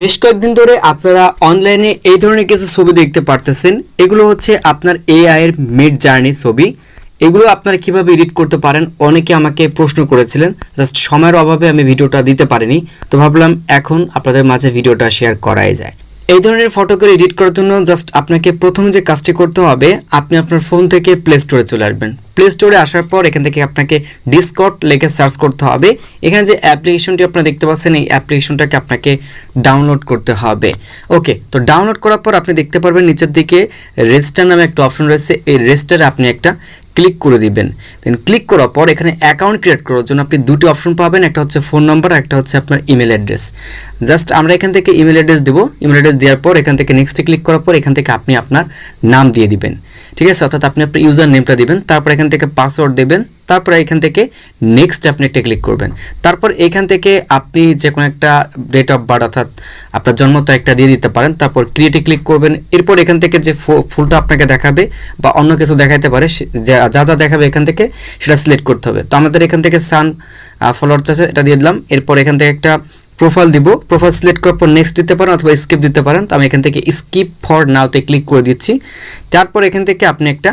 বেশ কয়েকদিন ধরে আপনারা অনলাইনে এই ধরনের কিছু ছবি দেখতে পারতেছেন। এগুলো হচ্ছে আপনার এআই এর মিড জার্নি ছবি। এগুলো আপনারা কিভাবে এডিট করতে পারেন অনেকে আমাকে প্রশ্ন করেছিলেন। জাস্ট সময়ের অভাবে আমি ভিডিওটা দিতে পারিনি, তো ভাবলাম এখন আপনাদের মাঝে ভিডিওটা শেয়ার করাই যায়। এই ধরনের ফটোকে এডিট করার জন্য জাস্ট আপনাকে প্রথমে যে কাজটি করতে হবে, আপনি আপনার ফোন থেকে প্লে স্টোরে চলে আসবেন। প্লে স্টোরে আসার পর এখান থেকে আপনাকে ডিসকর্ড লিখে সার্চ করতে হবে। এখানে যে অ্যাপ্লিকেশনটি আপনারা দেখতে পাচ্ছেন, এই অ্যাপ্লিকেশনটাকে আপনাকে ডাউনলোড করতে হবে। ওকে, তো ডাউনলোড করার পর আপনি দেখতে পারবেন নিচের দিকে রেজিস্টার নামে একটা অপশন রয়েছে। এই রেজিস্টারে আপনি একটা ক্লিক করে দিবেন। দেন ক্লিক করার পর এখানে অ্যাকাউন্ট ক্রিয়েট করার জন্য আপনি দুটি অপশন পাবেন, একটা হচ্ছে ফোন নাম্বার, একটা হচ্ছে আপনার ইমেল অ্যাড্রেস। জাস্ট আমরা এখান থেকে ইমেল অ্যাড্রেস দেবো। ইমেল অ্যাড্রেস দেওয়ার পর এখান থেকে নেক্সটে ক্লিক করার পর এখান থেকে আপনি আপনার নাম দিয়ে দিবেন, ঠিক আছে? অর্থাৎ আপনি আপনার ইউজার নেমটা দিবেন, তারপর এখান থেকে পাসওয়ার্ড দেবেন, তারপর এখান থেকে নেক্সট আপনি একটা ক্লিক করবেন। তারপর এখান থেকে আপনি যে কোনো একটা ডেট অফ বার্থ অর্থাৎ আপনার জন্ম তারিখটা দিয়ে দিতে পারেন। তারপর ক্রিয়েটে ক্লিক করবেন। এরপর এখান থেকে যে ফুলটা আপনাকে দেখাবে বা অন্য কিছু দেখাতে পারে, যা যা দেখাবে এখান থেকে সেটা সিলেক্ট করতে হবে। তো আমাদের এখান থেকে সান ফলোয়ার্স আছে, এটা দিয়ে দিলাম। এরপর এখান থেকে একটা প্রোফাইল দিব। প্রোফাইল সিলেক্ট করার পর নেক্সট দিতে পারেন অথবা স্কিপ দিতে পারেন। তো আমি এখান থেকে স্কিপ ফর নাওতে ক্লিক করে দিচ্ছি। তারপর এখান থেকে আপনি একটা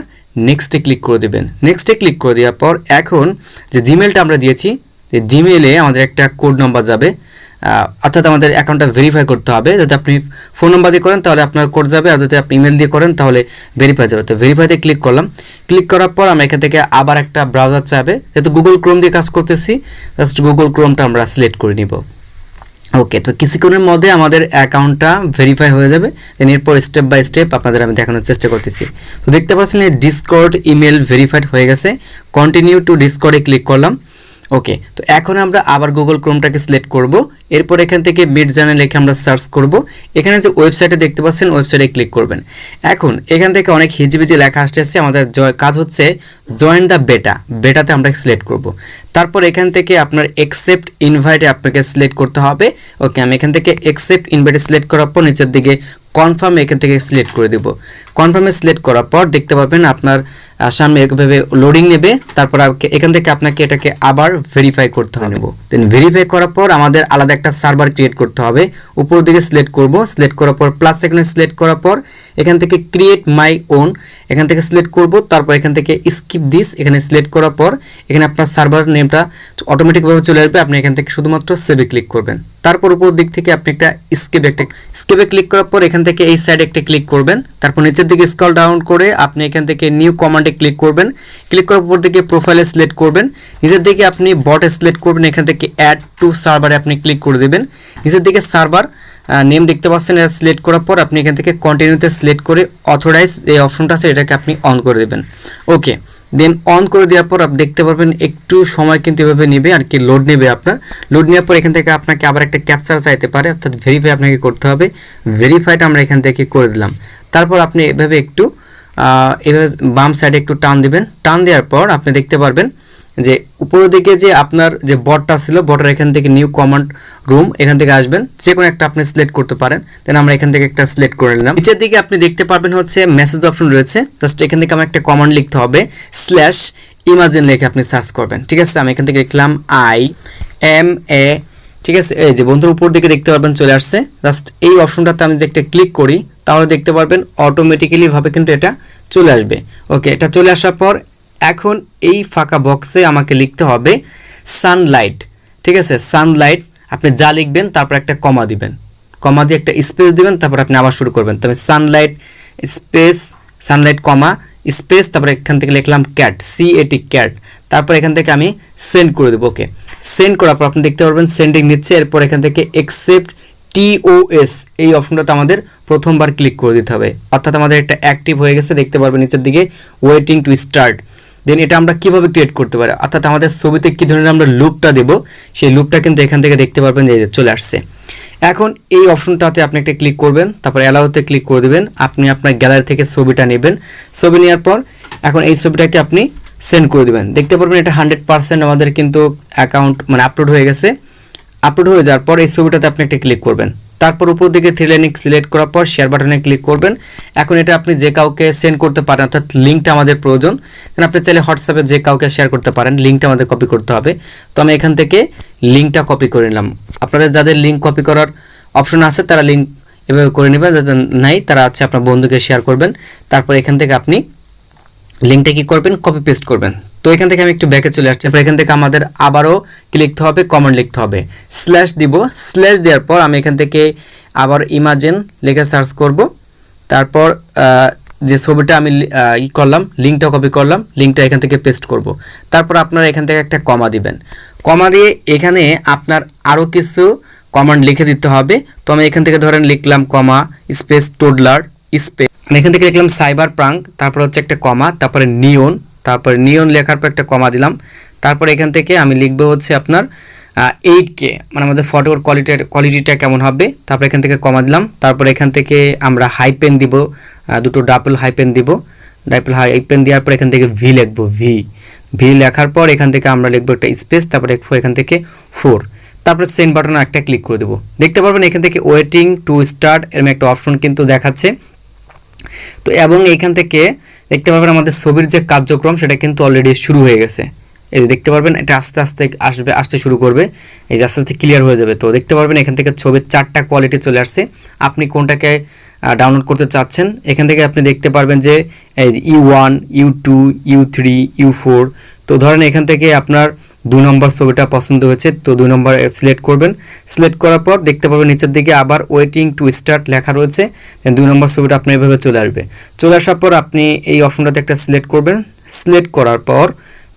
নেক্সটে ক্লিক করে দেবেন। নেক্সটে ক্লিক করে দেওয়ার পর এখন যে জিমেলটা আমরা দিয়েছি, যে জিমেলে আমাদের একটা কোড নাম্বার যাবে, অর্থাৎ আমাদের অ্যাকাউন্টটা ভেরিফাই করতে হবে। যদি আপনি ফোন নাম্বার দিয়ে করেন তাহলে আপনার কোড যাবে, আর যদি আপনি ইমেল দিয়ে করেন তাহলে ভেরিফাই যাবে। তো ভেরিফাইতে ক্লিক করলাম। ক্লিক করার পর আমরা এখান থেকে আবার একটা ব্রাউজার চাবে, যেহেতু গুগল ক্রোম দিয়ে কাজ করতেছি, জাস্ট গুগল ক্রোমটা আমরা সিলেক্ট করে নিব। ওকে, তো কিছুক্ষণের মধ্যে আমাদের অ্যাকাউন্টটা ভেরিফাই হয়ে যাবে। দেন এরপর স্টেপ বাই স্টেপ আপনাদের আমি দেখানোর চেষ্টা করতেছি। তো দেখতে পাচ্ছেন এই ডিসকর্ড ইমেল ভেরিফাইড হয়ে গেছে। কন্টিনিউ টু ডিসকর্ডে ক্লিক করলাম। ওকে, তো এখন আমরা আবার গুগল ক্রোমটাকে সিলেক্ট করব। এরপর এখান থেকে মিডজার্নি লিখে আমরা সার্চ করব। এখানে যে ওয়েবসাইটে দেখতে পাচ্ছেন ওয়েবসাইটে ক্লিক করবেন। এখন এখান থেকে অনেক হিজিবিজি লেখা আসতেছে, আমাদের কাজ হচ্ছে জয়েন দ্য বেটাতে আমরা সিলেক্ট করব। তারপর এখান থেকে আপনার অ্যাকসেপ্ট ইনভাইটে আপনাকে সিলেক্ট করতে হবে। ওকে, আমি এখান থেকে অ্যাকসেপ্ট ইনভাইটে সিলেক্ট করার পর নিচের দিকে কনফার্ম এখান থেকে সিলেক্ট করে দেব। কনফার্মে সিলেক্ট করার পর দেখতে পাবেন আপনার সামনে একভাবে লোডিং নেবে। তারপর এখান থেকে আপনাকে এটাকে আবার ভেরিফাই করতে হবে। দেন ভেরিফাই করার পর আমাদের আলাদা একটা সার্ভার ক্রিয়েট করতে হবে। উপর দিকে সিলেক্ট করব। সিলেক্ট করার পর প্লাস এখানে সিলেক্ট করার পর এখান থেকে ক্রিয়েট মাই ওন এখান থেকে সিলেক্ট করব। তারপর এখান থেকে স্কিপ দিস এখানে সিলেক্ট করার পর এখানে আপনার সার্ভার নেমটা অটোমেটিকভাবে চলে আসবে। আপনি এখান থেকে শুধুমাত্র সেভে ক্লিক করবেন। তারপর উপর দিক থেকে আপনি একটা স্কেপে ক্লিক করার পর এখান থেকে এই সাইডে একটা ক্লিক করবেন। তারপর নিচের দিকে স্ক্রল ডাউন করে আপনি এখান থেকে নিউ কমান্ডে ক্লিক করবেন। ক্লিক করার পর দিকে প্রোফাইলে সিলেক্ট করবেন। নিচের দিকে আপনি বটে সিলেক্ট করবেন। এখান থেকে অ্যাড টু সার্ভারে আপনি ক্লিক করে দেবেন। নিচের দিকে সার্ভার নেম দেখতে পাচ্ছেন, এটা সিলেক্ট করার পর আপনি এখান থেকে কন্টিনিউতে সিলেক্ট করে অথরাইজ এই অপশনটা আছে এটাকে আপনি অন করে দেবেন। ওকে, দেন অন করে দেওয়ার পর আপনি দেখতে পারবেন একটু সময় কিন্তু এভাবে নেবে আর কি, লোড নেবে আপনার। লোড নেওয়ার পর এখান থেকে আপনাকে আবার একটা ক্যাপচার চাইতে পারে, অর্থাৎ ভেরিফাই আপনাকে করতে হবে। ভেরিফাইটা আমরা এখান থেকে করে দিলাম। তারপর আপনি এভাবে একটু এভাবে বাম সাইডে একটু টান দিবেন। টান দেওয়ার পর আপনি দেখতে পারবেন যে উপরের দিকে যে আপনার যে বটটা ছিল, বটের এখান থেকে নিউ কমান্ড রুম এখান থেকে আসবেন, যে কোনো একটা আপনি সিলেক্ট করতে পারেন। দেন আমরা এখান থেকে একটা সিলেক্ট করে নিলাম। নিচের দিকে আপনি দেখতে পারবেন হচ্ছে মেসেজ অপশন রয়েছে। জাস্ট এখান থেকে আমার একটা কমান্ড লিখতে হবে, স্ল্যাশ ইমাজিন লিখে আপনি সার্চ করবেন, ঠিক আছে? আমি এখান থেকে লিখলাম IMA, ঠিক আছে? এই যে বন্ধুর উপর দিকে দেখতে পারবেন চলে আসছে। জাস্ট এই অপশনটাতে আমি যদি একটা ক্লিক করি তাহলে দেখতে পারবেন অটোমেটিক্যালি ভাবে কিন্তু এটা চলে আসবে। ওকে, এটা চলে আসার পর এখন এই ফাঁকা বক্সে আমাকে লিখতে হবে সানলাইট, ঠিক আছে? সানলাইট আপনি যা লিখবেন তারপর একটা কমা দিবেন, কমা দিয়ে একটা স্পেস দিবেন, তারপর আপনি আবার শুরু করবেন। তবে সানলাইট স্পেস সানলাইট কমা স্পেস, তারপর এখান থেকে লিখলাম ক্যাট, CAT ক্যাট। তারপর এখান থেকে আমি সেন্ড করে দেবো। ওকে, সেন্ড করার পর আপনি দেখতে পারবেন সেন্ডিং নিচ্ছে। এরপর এখান থেকে অ্যাকসেপ্ট TOS এই অপশনটাতে আমাদের প্রথমবার ক্লিক করে দিতে হবে, অর্থাৎ আমাদের এটা অ্যাক্টিভ হয়ে গেছে। দেখতে পারবেন নিচের দিকে ওয়েটিং টু স্টার্ট। দেন এটা আমরা কিভাবে ক্রিয়েট করতে পারি, অর্থাৎ আমাদের ছবিতে কী ধরনের আমরা লুকটা দেবো সেই লুকটা কিন্তু এখান থেকে দেখতে পারবেন যে চলে আসছে। এখন এই অপশনটাতে আপনি একটা ক্লিক করবেন, তারপর অ্যালাউতে ক্লিক করে দেবেন। আপনি আপনার গ্যালারি থেকে ছবিটা নেবেন। ছবি নেওয়ার পর এখন এই ছবিটাকে আপনি সেন্ড করে দেবেন। দেখতে পারবেন এটা 100% আমাদের কিন্তু অ্যাকাউন্ট মানে আপলোড হয়ে গেছে। আপলোড হয়ে যাওয়ার পর এই ছবিটাতে আপনি একটা ক্লিক করবেন। তারপর উপর দিকে থ্রি লাইনে সিলেক্ট করার পর শেয়ার বাটনে ক্লিক করবেন। এখন এটা আপনি যে কাউকে সেন্ড করতে পারেন, অর্থাৎ লিঙ্কটা আমাদের প্রয়োজন। আপনি চাইলে হোয়াটসঅ্যাপে যে কাউকে শেয়ার করতে পারেন, লিঙ্কটা আমাদের কপি করতে হবে। তো আমি এখান থেকে লিঙ্কটা কপি করে নিলাম। আপনাদের যাদের লিঙ্ক কপি করার অপশন আছে তারা লিঙ্ক এভাবে করে নেবেন, যাদের নাই তারা হচ্ছে আপনার বন্ধুকে শেয়ার করবেন। তারপর এখান থেকে আপনি লিঙ্কটা কি করবেন, কপি পেস্ট করবেন। তো এখান থেকে আমি একটু ব্যাকে চলে আসছি। এখান থেকে আমাদের আবারও কি লিখতে হবে, কমেন্ট লিখতে হবে, স্ল্যাশ দিব। স্ল্যাশ দেওয়ার পর আমি এখান থেকে আবার ইমাজিন লিখে সার্চ করব। তারপর যে ছবিটা আমি ই করলাম, লিঙ্কটা কপি করলাম, লিঙ্কটা এখান থেকে পেস্ট করব। তারপর আপনারা এখান থেকে একটা কমা দিবেন। কমা দিয়ে এখানে আপনার আরও কিছু কমান্ড লিখে দিতে হবে। তো আমি এখান থেকে ধরেন লিখলাম কমা স্পেস টোডলার স্পেস, এখান থেকে লিখলাম সাইবার প্রাঙ্ক, তারপর হচ্ছে একটা কমা, তারপরে নিয়ন, তারপরে নিয়ন লেখার পর একটা কমা দিলাম। তারপর এখান থেকে আমি লিখবো হচ্ছে আপনার 8K, মানে আমাদের ফটোর কোয়ালিটিটা কেমন হবে। তারপর এখান থেকে কমা দিলাম। তারপর এখান থেকে আমরা হাইপেন দিব, দুটো ডাবল হাইপেন দিব। ডাবল হাইপেন দেওয়ার পর এখান থেকে ভি লিখবো, ভি লেখার পর এখান থেকে আমরা লিখবো একটা স্পেস, তারপরে এখান থেকে 4। তারপরে সেন্ড বাটনে একটা ক্লিক করে দেবো। দেখতে পারবেন এখান থেকে ওয়েটিং টু স্টার্ট এরকম একটা অপশন কিন্তু দেখাচ্ছে। তো এবং এইখান থেকে দেখতে পারবেন আমাদের ছবির যে কার্যক্রম সেটা কিন্তু অলরেডি শুরু হয়ে গেছে। এই যে দেখতে পারবেন এটা আস্তে আস্তে আসতে শুরু করবে, এই যে আস্তে আস্তে ক্লিয়ার হয়ে যাবে। তো দেখতে পারবেন এখান থেকে ছবির 4টা কোয়ালিটি চলে আসছে। আপনি কোনটাকে ডাউনলোড করতে চাচ্ছেন এখান থেকে আপনি দেখতে পারবেন যে U1, U2, U3, U4। তো ধরেন এখান থেকে আপনার 2 নম্বর ছবিটা পছন্দ হয়েছে, তো 2 নম্বর সিলেক্ট করবেন। সিলেক্ট করার পর দেখতে পাবেন নিচের দিকে আবার ওয়েটিং টু স্টার্ট লেখা রয়েছে। 2 নম্বর ছবিটা আপনার এভাবে চলে আসবে। চলে আসার পর আপনি এই অপশনটাতে একটা সিলেক্ট করবেন। সিলেক্ট করার পর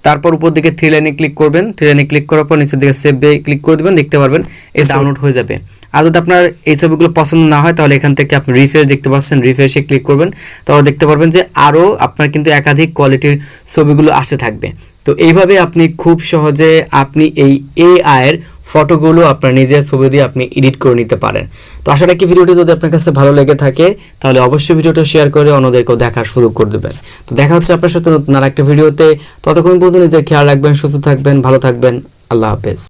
তারপর উপর দিকে 3 লাইনে ক্লিক করবেন। 3 লাইনে ক্লিক করার পর নিচের দিকে সেভ ক্লিক করে দেবেন। দেখতে পারবেন এই ডাউনলোড হয়ে যাবে। আর যদি আপনার এই ছবিগুলো পছন্দ না হয় তাহলে এখান থেকে আপনি রিফ্রেশ দেখতে পাচ্ছেন, রিফ্রেশে ক্লিক করবেন। তাহলে দেখতে পারবেন যে আরও আপনার কিন্তু একাধিক কোয়ালিটির ছবিগুলো আসতে থাকবে। তো এইভাবে আপনি খুব সহজে আপনি এই AI এর ফটোগুলো আপনার নিজের ছবি দিয়ে আপনি এডিট করে নিতে পারেন। তো আশা রাখি ভিডিওটি যদি আপনার কাছে ভালো লেগে থাকে তাহলে অবশ্যই ভিডিওটা শেয়ার করে অন্যদেরকেও দেখার সুযোগ করে দেবেন। তো দেখা হচ্ছে আপনার সাথে নতুন আরেকটা ভিডিওতে। ততক্ষণ পর্যন্ত নিজের খেয়াল রাখবেন, সুস্থ থাকবেন, ভালো থাকবেন। আল্লাহ হাফেজ।